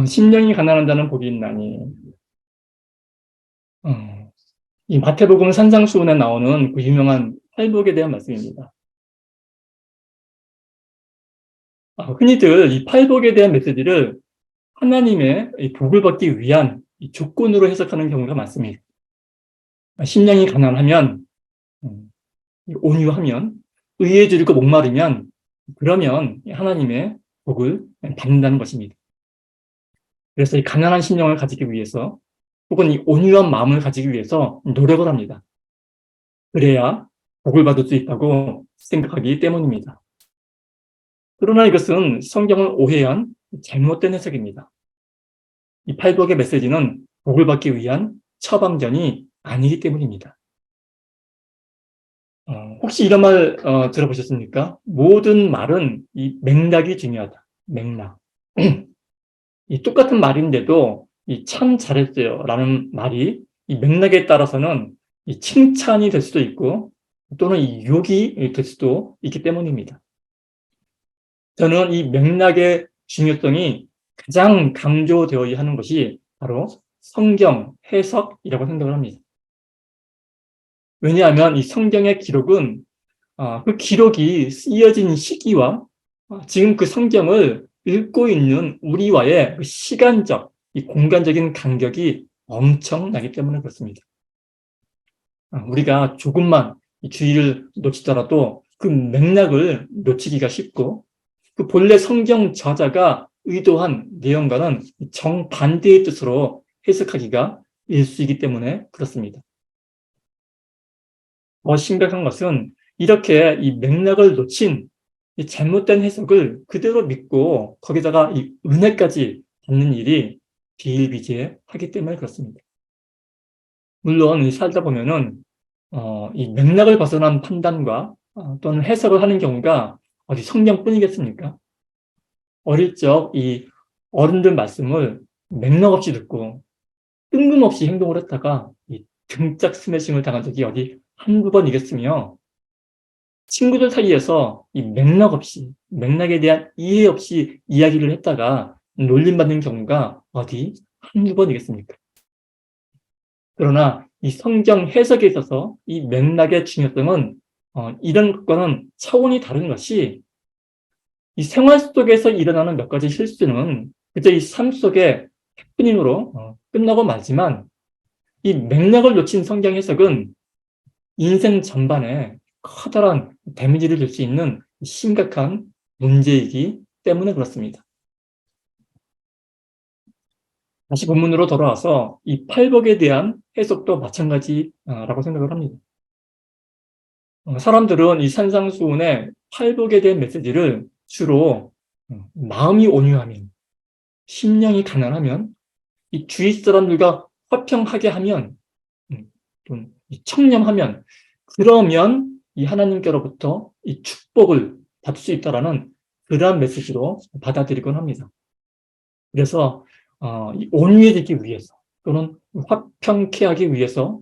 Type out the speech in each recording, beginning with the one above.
심령이 가난한 자는 복이 있나니. 어, 이 마태복음 산상수훈에 나오는 그 유명한 팔복에 대한 말씀입니다. 흔히들 이 팔복에 대한 메시지를 하나님의 이 복을 받기 위한 이 조건으로 해석하는 경우가 많습니다. 심령이 가난하면, 온유하면, 의에 주르고 목마르면, 그러면 하나님의 복을 받는다는 것입니다. 그래서 이 가난한 심령을 가지기 위해서, 혹은 이 온유한 마음을 가지기 위해서 노력을 합니다. 그래야 복을 받을 수 있다고 생각하기 때문입니다. 그러나 이것은 성경을 오해한 잘못된 해석입니다. 이 팔복의 메시지는 복을 받기 위한 처방전이 아니기 때문입니다. 혹시 이런 말 들어보셨습니까? 모든 말은 이 맥락이 중요하다. 맥락. 이 똑같은 말인데도 이 참 잘했어요 라는 말이 이 맥락에 따라서는 이 칭찬이 될 수도 있고 또는 이 욕이 될 수도 있기 때문입니다. 저는 이 맥락의 중요성이 가장 강조되어야 하는 것이 바로 성경 해석이라고 생각을 합니다. 왜냐하면 이 성경의 기록은 그 기록이 쓰여진 시기와 지금 그 성경을 읽고 있는 우리와의 그 시간적, 이 공간적인 간격이 엄청나기 때문에 그렇습니다. 우리가 조금만 이 주의를 놓치더라도 그 맥락을 놓치기가 쉽고 그 본래 성경 저자가 의도한 내용과는 정반대의 뜻으로 해석하기가 일수이기 때문에 그렇습니다. 더 심각한 것은 이렇게 이 맥락을 놓친 이 잘못된 해석을 그대로 믿고 거기다가 이 은혜까지 받는 일이 비일비재하기 때문에 그렇습니다. 물론 이 살다 보면은 이 맥락을 벗어난 판단과 또는 해석을 하는 경우가 어디 성경뿐이겠습니까? 어릴 적 이 어른들 말씀을 맥락 없이 듣고 뜬금없이 행동을 했다가 이 등짝 스매싱을 당한 적이 어디 한두 번이겠으며 친구들 사이에서 이 맥락 없이, 맥락에 대한 이해 없이 이야기를 했다가 놀림받는 경우가 어디 한두 번이겠습니까? 그러나 이 성경 해석에 있어서 이 맥락의 중요성은 이런 것과는 차원이 다른 것이 이 생활 속에서 일어나는 몇 가지 실수는 그저 이 삶 속의 해프닝으로 끝나고 말지만 이 맥락을 놓친 성경 해석은 인생 전반에 커다란 데미지를 줄 수 있는 심각한 문제이기 때문에 그렇습니다. 다시 본문으로 돌아와서 이 팔복에 대한 해석도 마찬가지라고 생각을 합니다. 사람들은 이 산상수훈의 팔복에 대한 메시지를 주로 마음이 온유하면, 심령이 가난하면, 이 주위 사람들과 화평하게 하면, 좀 청렴하면, 그러면 이 하나님께로부터 이 축복을 받을 수 있다라는 그러한 메시지로 받아들이곤 합니다. 그래서 이 온유해지기 위해서 또는 화평케 하기 위해서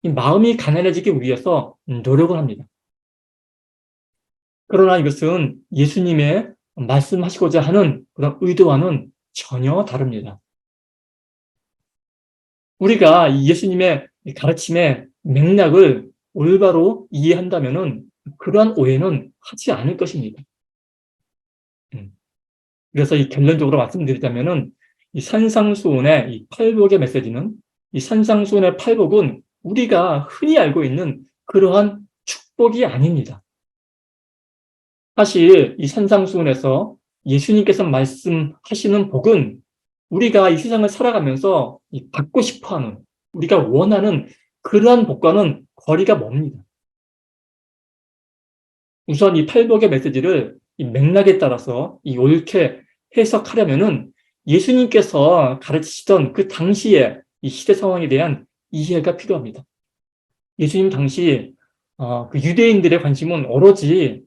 이 마음이 가난해지기 위해서 노력을 합니다. 그러나 이것은 예수님의 말씀하시고자 하는 그런 의도와는 전혀 다릅니다. 우리가 예수님의 가르침의 맥락을 올바로 이해한다면은 그러한 오해는 하지 않을 것입니다. 그래서 이 결론적으로 말씀드리자면은 이 산상수훈의 이 팔복의 메시지는 이 산상수훈의 팔복은 우리가 흔히 알고 있는 그러한 축복이 아닙니다. 사실 이 산상수훈에서 예수님께서 말씀하시는 복은 우리가 이 세상을 살아가면서 받고 싶어하는 우리가 원하는 그러한 복과는 거리가 멉니다. 우선 이 팔복의 메시지를 이 맥락에 따라서 이 옳게 해석하려면은 예수님께서 가르치시던 그 당시의 이 시대 상황에 대한 이해가 필요합니다. 예수님 당시 그 유대인들의 관심은 오로지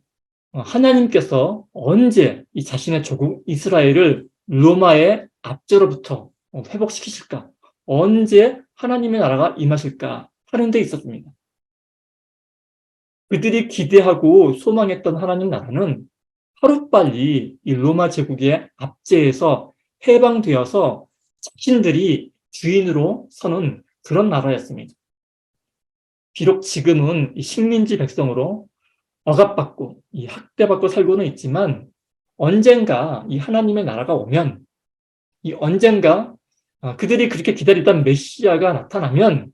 하나님께서 언제 이 자신의 조국 이스라엘을 로마의 압제로부터 회복시키실까? 언제 하나님의 나라가 임하실까? 하는 데 있었습니다. 그들이 기대하고 소망했던 하나님 나라는 하루빨리 이 로마 제국의 압제에서 해방되어서 자신들이 주인으로 서는 그런 나라였습니다. 비록 지금은 이 식민지 백성으로 억압받고 이 학대받고 살고는 있지만 언젠가 이 하나님의 나라가 오면 이 언젠가 그들이 그렇게 기다리던 메시아가 나타나면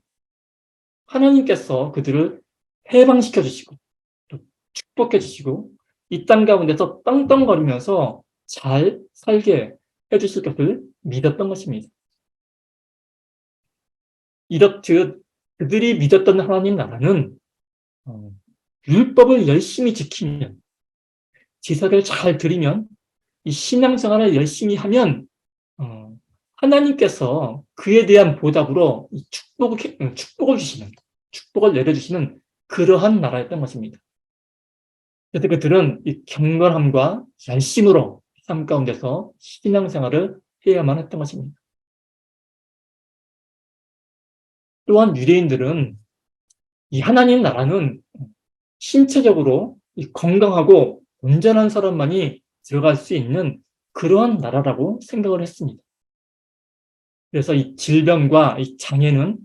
하나님께서 그들을 해방시켜 주시고 또 축복해 주시고 이 땅 가운데서 떵떵거리면서 잘 살게 해주실 것을 믿었던 것입니다. 이렇듯 그들이 믿었던 하나님 나라는 율법을 열심히 지키면, 제사를 잘 드리면, 이 신앙생활을 열심히 하면 하나님께서 그에 대한 보답으로 축복을 주시는, 축복을 내려주시는 그러한 나라였던 것입니다. 그래서 그들은 이 경건함과 열심으로 삶 가운데서 신앙생활을 해야만 했던 것입니다. 또한 유대인들은 이 하나님 나라는 신체적으로 건강하고 온전한 사람만이 들어갈 수 있는 그러한 나라라고 생각을 했습니다. 그래서 이 질병과 이 장애는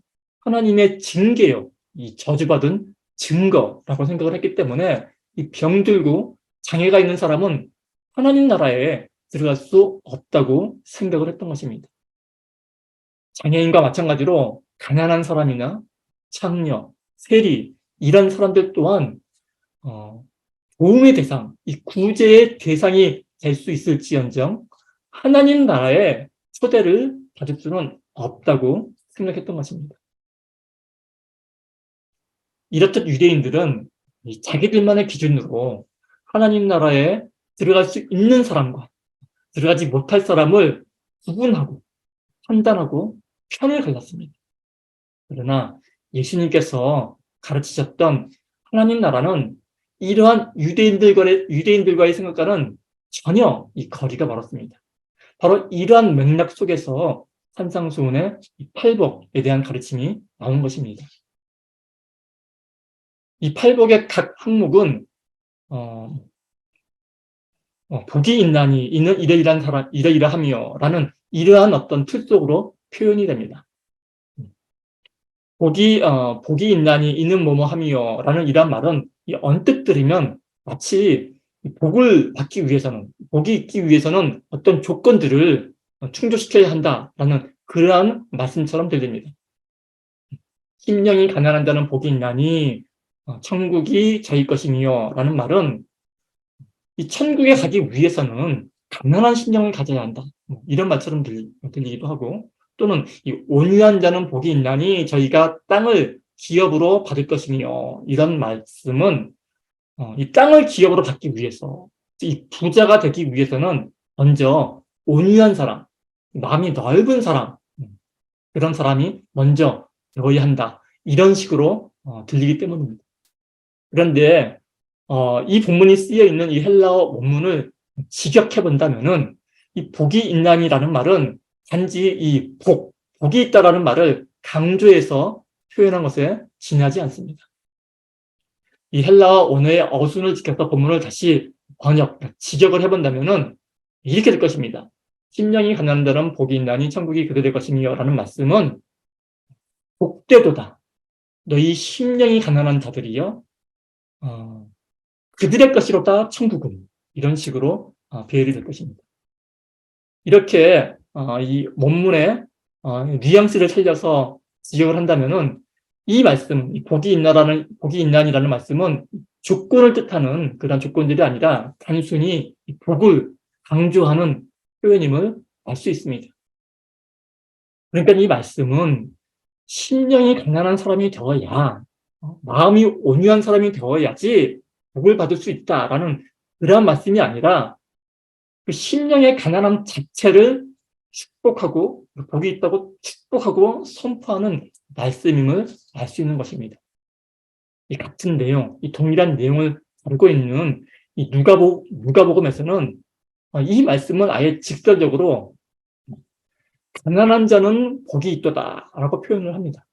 하나님의 징계요, 이 저주받은 증거라고 생각을 했기 때문에 이 병들고 장애가 있는 사람은 하나님 나라에 들어갈 수 없다고 생각을 했던 것입니다. 장애인과 마찬가지로 가난한 사람이나 창녀, 세리 이런 사람들 또한 도움의 대상, 이 구제의 대상이 될 수 있을지언정 하나님 나라의 초대를 받을 수는 없다고 생각했던 것입니다. 이렇듯 유대인들은 자기들만의 기준으로 하나님 나라에 들어갈 수 있는 사람과 들어가지 못할 사람을 구분하고 판단하고 편을 갈랐습니다. 그러나 예수님께서 가르치셨던 하나님 나라는 이러한 유대인들과의 생각과는 전혀 이 거리가 멀었습니다. 바로 이러한 맥락 속에서 산상수훈의 팔복에 대한 가르침이 나온 것입니다. 이 팔복의 각 항목은 복이 있나니 이는 이러이러한 사람 이러이러하며라는 이러한 어떤 틀 속으로 표현이 됩니다. 복이 있나니 이는 뭐뭐하며라는 이러한 말은 언뜻 들으면 마치 복이 있기 위해서는 어떤 조건들을 충족시켜야 한다라는 그러한 말씀처럼 들립니다. 심령이 가난한 자는 복이 있나니 천국이 저희 것이며 라는 말은 이 천국에 가기 위해서는 가난한 심령을 가져야 한다. 이런 말처럼 들리기도 하고, 또는 이 온유한 자는 복이 있나니 저희가 땅을 기업으로 받을 것이며, 이런 말씀은 이 땅을 기업으로 받기 위해서, 이 부자가 되기 위해서는 먼저 온유한 사람, 마음이 넓은 사람, 그런 사람이 먼저 되어야 한다. 이런 식으로 들리기 때문입니다. 그런데 이 본문이 쓰여 있는 이 헬라어 원문을 직역해 본다면은 이 복이 있나니라는 말은 단지 이 복이 있다라는 말을 강조해서 표현한 것에 지나지 않습니다. 이 헬라어 원어의 어순을 지켜서 본문을 다시 직역을 해본다면은 이렇게 될 것입니다. 심령이 가난한 자는 복이 있나니 천국이 그들의 것이며 라는 말씀은 복되도다. 너희 심령이 가난한 자들이여 그들의 것이로다 천국은 이런 식으로 배열이 될 것입니다. 이렇게 이 원문의 뉘앙스를 살려서 지적을 한다면은 이 말씀, 복이 있나니라는 말씀은 조건을 뜻하는 그런 조건들이 아니라 단순히 복을 강조하는 표현임을 알 수 있습니다. 그러니까 이 말씀은 심령이 가난한 사람이 되어야, 마음이 온유한 사람이 되어야지 복을 받을 수 있다라는 그러한 말씀이 아니라 그 심령의 가난함 자체를 축복하고 복이 있다고 축복하고 선포하는 말씀임을 알 수 있는 것입니다. 이 같은 내용, 이 동일한 내용을 담고 있는 이 누가복음에서는 이 말씀을 아예 직설적으로 가난한 자는 복이 있도다라고 표현을 합니다.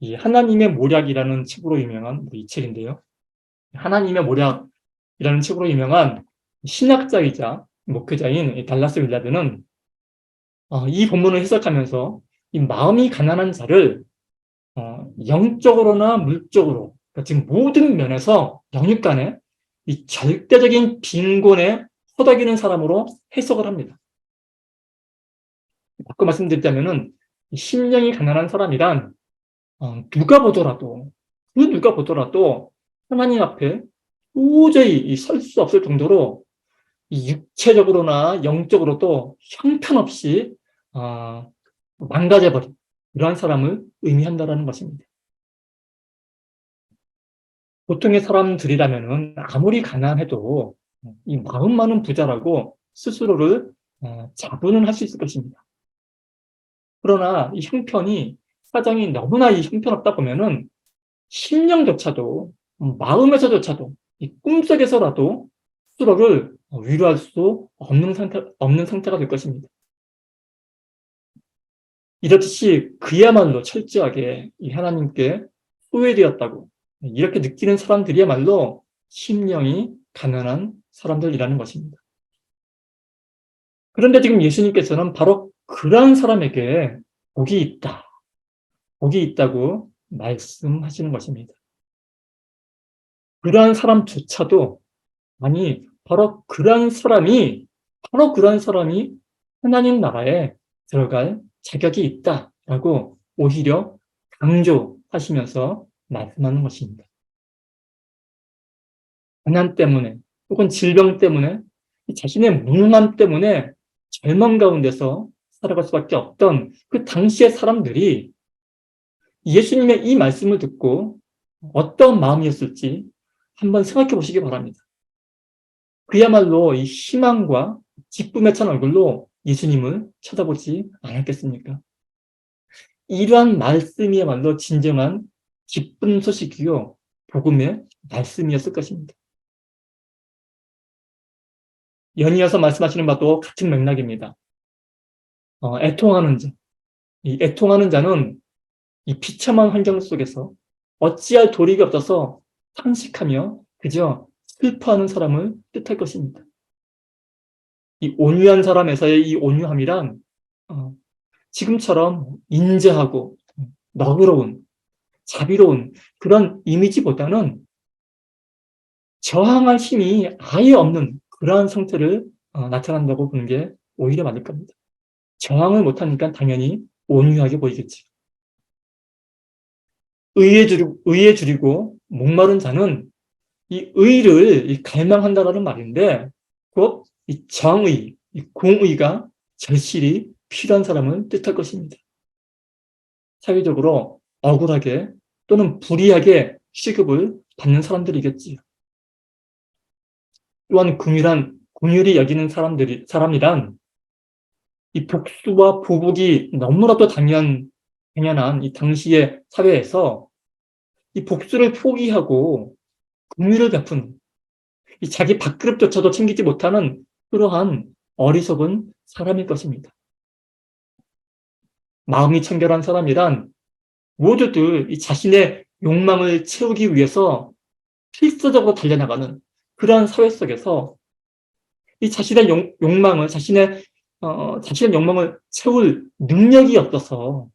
이 하나님의 모략이라는 책으로 유명한 이 책인데요. 하나님의 모략이라는 책으로 유명한 신학자이자 목회자인 이 달라스 윌라드는 이 본문을 해석하면서 이 마음이 가난한 자를 영적으로나 물적으로, 그러니까 지금 모든 면에서 영육 간에 이 절대적인 빈곤에 허덕이는 사람으로 해석을 합니다. 바꿔 말씀드리자면은 심령이 가난한 사람이란 누가 보더라도 하나님 앞에 도저히 설 수 없을 정도로 이 육체적으로나 영적으로도 형편없이 망가져버린 이러한 사람을 의미한다는 것입니다. 보통의 사람들이라면은 아무리 가난해도 이 마음 많은 부자라고 스스로를 자부는 할 수 있을 것입니다. 그러나 이 형편이 사정이 너무나 이 형편없다 보면은 심령조차도 마음에서조차도 이 꿈속에서라도 스스로를 위로할 수 없는 상태가 될 것입니다. 이렇듯이 그야말로 철저하게 이 하나님께 소외되었다고 이렇게 느끼는 사람들이야말로 심령이 가난한 사람들이라는 것입니다. 그런데 지금 예수님께서는 바로 그러한 사람에게 복이 있다고 말씀하시는 것입니다. 그러한 사람조차도, 아니, 바로 그러한 사람이 하나님 나라에 들어갈 자격이 있다라고 오히려 강조하시면서 말씀하는 것입니다. 가난 때문에 혹은 질병 때문에 자신의 무능함 때문에 절망 가운데서 살아갈 수밖에 없던 그 당시의 사람들이 예수님의 이 말씀을 듣고 어떤 마음이었을지 한번 생각해 보시기 바랍니다. 그야말로 이 희망과 기쁨에 찬 얼굴로 예수님을 쳐다보지 않았겠습니까? 이러한 말씀이야말로 진정한 기쁜 소식이요, 복음의 말씀이었을 것입니다. 연이어서 말씀하시는 바도 같은 맥락입니다. 애통하는 자. 이 애통하는 자는 이 비참한 환경 속에서 어찌할 도리가 없어서 탄식하며 그저 슬퍼하는 사람을 뜻할 것입니다. 이 온유한 사람에서의 이 온유함이란 지금처럼 인자하고 너그러운, 자비로운 그런 이미지보다는 저항할 힘이 아예 없는 그러한 상태를 나타난다고 보는 게 오히려 맞을 겁니다. 저항을 못하니까 당연히 온유하게 보이겠지. 의에 줄이고 목마른 자는 이 의를 갈망한다라는 말인데, 곧 이 정의, 이 공의가 절실히 필요한 사람을 뜻할 것입니다. 사회적으로 억울하게 또는 불이하게 취급을 받는 사람들이겠지요. 또한 긍휼히 여기는 사람이란 이 복수와 보복이 너무나도 당연한 이 당시의 사회에서 이 복수를 포기하고 긍휼을 베푸는, 이 자기 밥그릇조차도 챙기지 못하는 그러한 어리석은 사람일 것입니다. 마음이 청결한 사람이란 모두들 이 자신의 욕망을 채우기 위해서 필사적으로 달려나가는 그러한 사회 속에서 이 자신의 욕망을 채울 능력이 없어서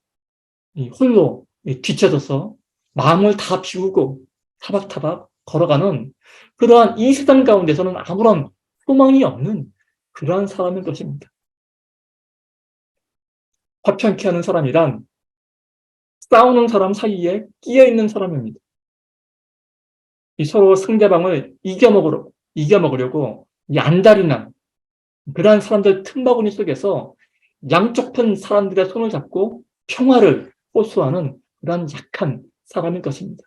홀로 뒤쳐져서 마음을 다 비우고 타박타박 걸어가는 그러한 이 세상 가운데서는 아무런 소망이 없는 그러한 사람일 것입니다. 화평케 하는 사람이란 싸우는 사람 사이에 끼어 있는 사람입니다. 서로 상대방을 이겨먹으려고 이 안달이난 그러한 사람들 틈바구니 속에서 양쪽 편 사람들의 손을 잡고 평화를 호소하는 그러한 약한 사람일 것입니다.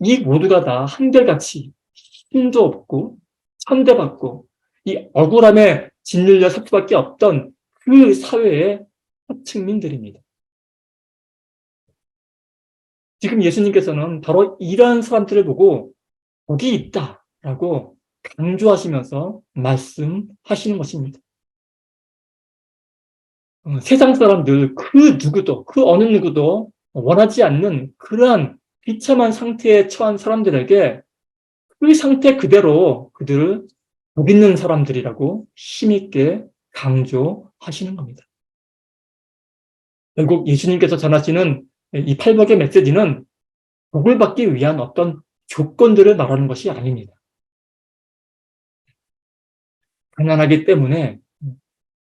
이 모두가 다 한결같이 힘도 없고 천대받고 이 억울함에 짓눌려 살 수밖에 없던 그 사회의 하층민들입니다. 지금 예수님께서는 바로 이러한 사람들을 보고 복이 있다라고 강조하시면서 말씀하시는 것입니다. 세상 사람들 그 어느 누구도 원하지 않는 그러한 비참한 상태에 처한 사람들에게 그 상태 그대로 그들을 복 있는 사람들이라고 힘있게 강조하시는 겁니다. 결국 예수님께서 전하시는 이 팔복의 메시지는 복을 받기 위한 어떤 조건들을 말하는 것이 아닙니다. 가난하기 때문에,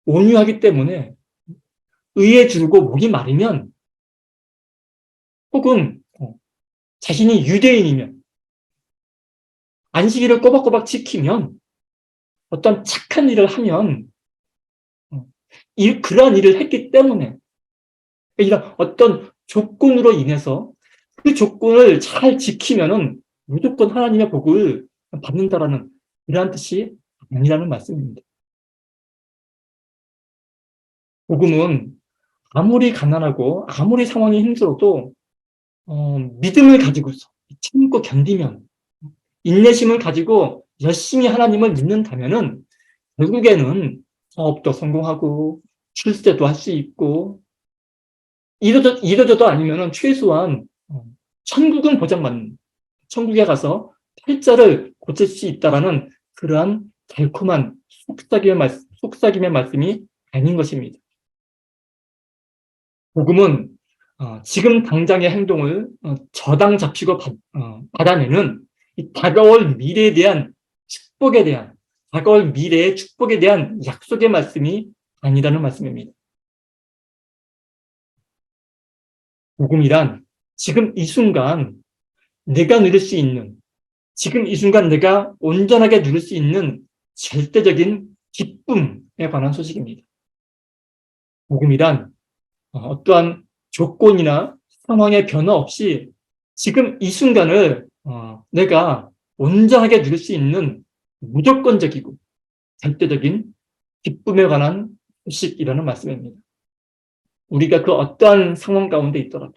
온유하기 때문에, 의에 주르고 목이 마르면, 혹은 자신이 유대인이면, 안식일을 꼬박꼬박 지키면, 어떤 착한 일을 하면, 그러한 일을 했기 때문에, 이런 어떤 조건으로 인해서 그 조건을 잘 지키면은 무조건 하나님의 복을 받는다라는 이러한 뜻이 아니라는 말씀입니다. 복음은 아무리 가난하고 아무리 상황이 힘들어도 믿음을 가지고서 참고 견디면, 인내심을 가지고 열심히 하나님을 믿는다면은 결국에는 사업도 성공하고 출세도 할 수 있고, 이러저도 아니면은 최소한 천국은 보장받는, 천국에 가서 팔자를 고칠 수 있다라는 그러한 달콤한 속삭임의 말씀이 아닌 것입니다. 복음은 지금 당장의 행동을 저당 잡히고 받아내는 이 다가올 미래에 대한 축복에 대한, 다가올 미래의 축복에 대한 약속의 말씀이 아니라는 말씀입니다. 복음이란 지금 이 순간 내가 누릴 수 있는, 지금 이 순간 내가 온전하게 누릴 수 있는 절대적인 기쁨에 관한 소식입니다. 복음이란 어떠한 조건이나 상황의 변화 없이 지금 이 순간을 내가 온전하게 누릴 수 있는 무조건적이고 절대적인 기쁨에 관한 소식이라는 말씀입니다. 우리가 그 어떠한 상황 가운데 있더라도,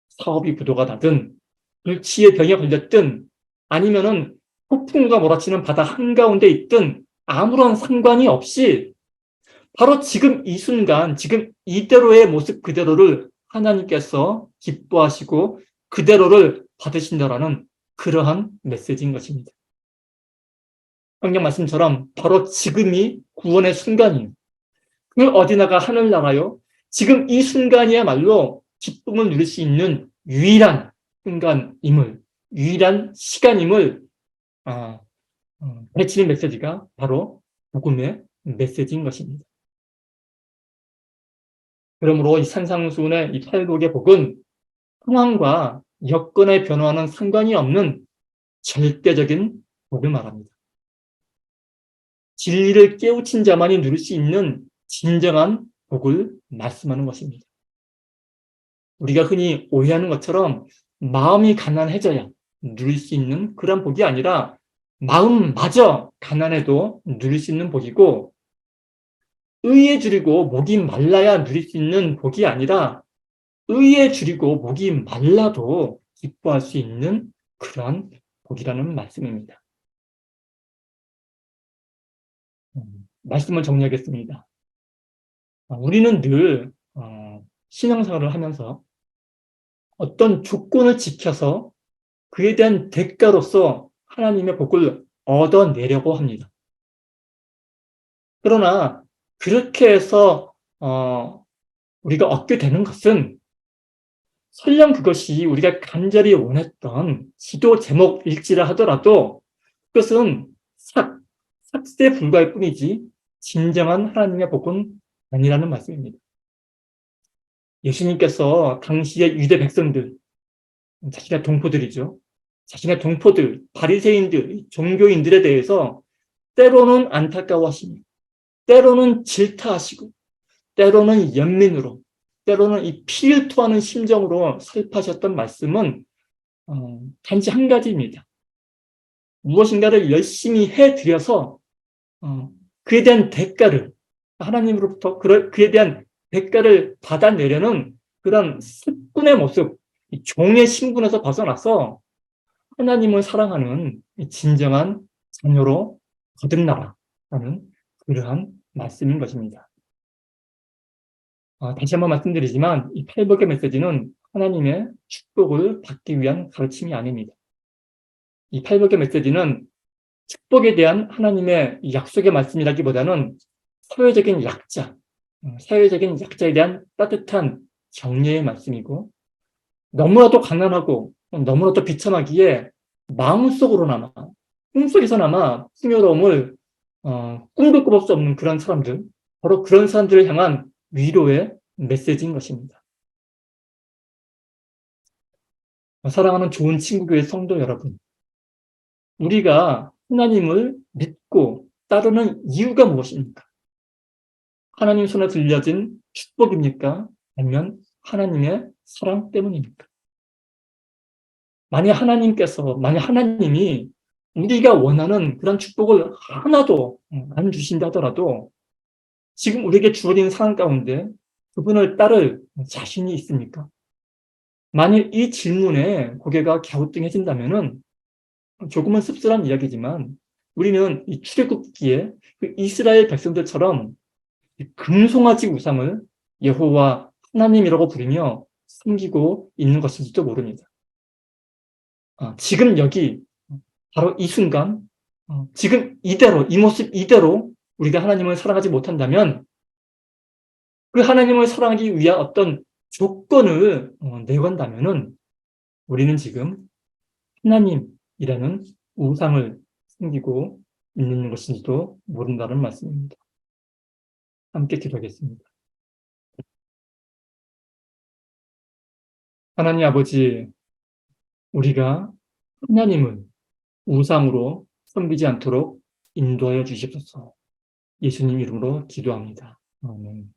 사업이 부도가 나든 불치의 병에 걸렸든 아니면은 폭풍우가 몰아치는 바다 한가운데 있든 아무런 상관이 없이 바로 지금 이 순간, 지금 이대로의 모습 그대로를 하나님께서 기뻐하시고 그대로를 받으신다라는 그러한 메시지인 것입니다. 성경 말씀처럼 바로 지금이 구원의 순간이에요. 그 어디나가 하늘나라요. 지금 이 순간이야말로 기쁨을 누릴 수 있는 유일한 순간임을, 유일한 시간임을 외치는 메시지가 바로 복음의 메시지인 것입니다. 그러므로 이 산상수훈의 이 팔복의 복은 상황과 여건의 변화와는 상관이 없는 절대적인 복을 말합니다. 진리를 깨우친 자만이 누릴 수 있는 진정한 복을 말씀하는 것입니다. 우리가 흔히 오해하는 것처럼 마음이 가난해져야 누릴 수 있는 그런 복이 아니라 마음마저 가난해도 누릴 수 있는 복이고, 의에 줄이고 목이 말라야 누릴 수 있는 복이 아니라 의에 줄이고 목이 말라도 기뻐할 수 있는 그러한 복이라는 말씀입니다. 말씀을 정리하겠습니다. 우리는 늘 신앙생활을 하면서 어떤 조건을 지켜서 그에 대한 대가로서 하나님의 복을 얻어내려고 합니다. 그러나 그렇게 해서 우리가 얻게 되는 것은 설령 그것이 우리가 간절히 원했던 기도 제목일지라 하더라도 그것은 삭세에 불과할 뿐이지 진정한 하나님의 복은 아니라는 말씀입니다. 예수님께서 당시의 유대 백성들, 자신의 동포들이죠. 자신의 동포들, 바리새인들, 종교인들에 대해서 때로는 안타까워하시며, 때로는 질타하시고, 때로는 연민으로, 때로는 이 피를 토하는 심정으로 설파하셨던 말씀은 단지 한 가지입니다. 무엇인가를 열심히 해드려서 그에 대한 대가를, 하나님으로부터 그에 대한 대가를 받아내려는 그런 습군의 모습, 종의 신분에서 벗어나서 하나님을 사랑하는 진정한 자녀로 거듭나라라는 그러한 말씀인 것입니다. 다시 한번 말씀드리지만 이 팔복의 메시지는 하나님의 축복을 받기 위한 가르침이 아닙니다. 이 팔복의 메시지는 축복에 대한 하나님의 약속의 말씀이라기보다는 사회적인 약자, 사회적인 약자에 대한 따뜻한 격려의 말씀이고, 너무나도 가난하고 너무나도 비참하기에 마음속으로나마, 꿈속에서나마 풍요로움을 꿈도 꿀 수 없는 그런 사람들, 바로 그런 사람들을 향한 위로의 메시지인 것입니다. 사랑하는 좋은 친구교회 성도 여러분, 우리가 하나님을 믿고 따르는 이유가 무엇입니까? 하나님 손에 들려진 축복입니까? 아니면 하나님의 사랑 때문입니까? 만약 하나님이 우리가 원하는 그런 축복을 하나도 안 주신다 하더라도 지금 우리에게 주어진 상황 가운데 그분을 따를 자신이 있습니까? 만일 이 질문에 고개가 갸우뚱해진다면은 조금은 씁쓸한 이야기지만 우리는 이 출애굽기에 그 이스라엘 백성들처럼 금송아지 우상을 여호와 하나님이라고 부르며 섬기고 있는 것일지도 모릅니다. 지금 여기 바로 이 순간 지금 이대로 이 모습 이대로 우리가 하나님을 사랑하지 못한다면 그 하나님을 사랑하기 위한 어떤 조건을 내건다면은 우리는 지금 하나님이라는 우상을 섬기고 있는 것인지도 모른다는 말씀입니다. 함께 기도하겠습니다. 하나님 아버지, 우리가 하나님을 우상으로 섬기지 않도록 인도하여 주십소서. 예수님 이름으로 기도합니다. 아멘.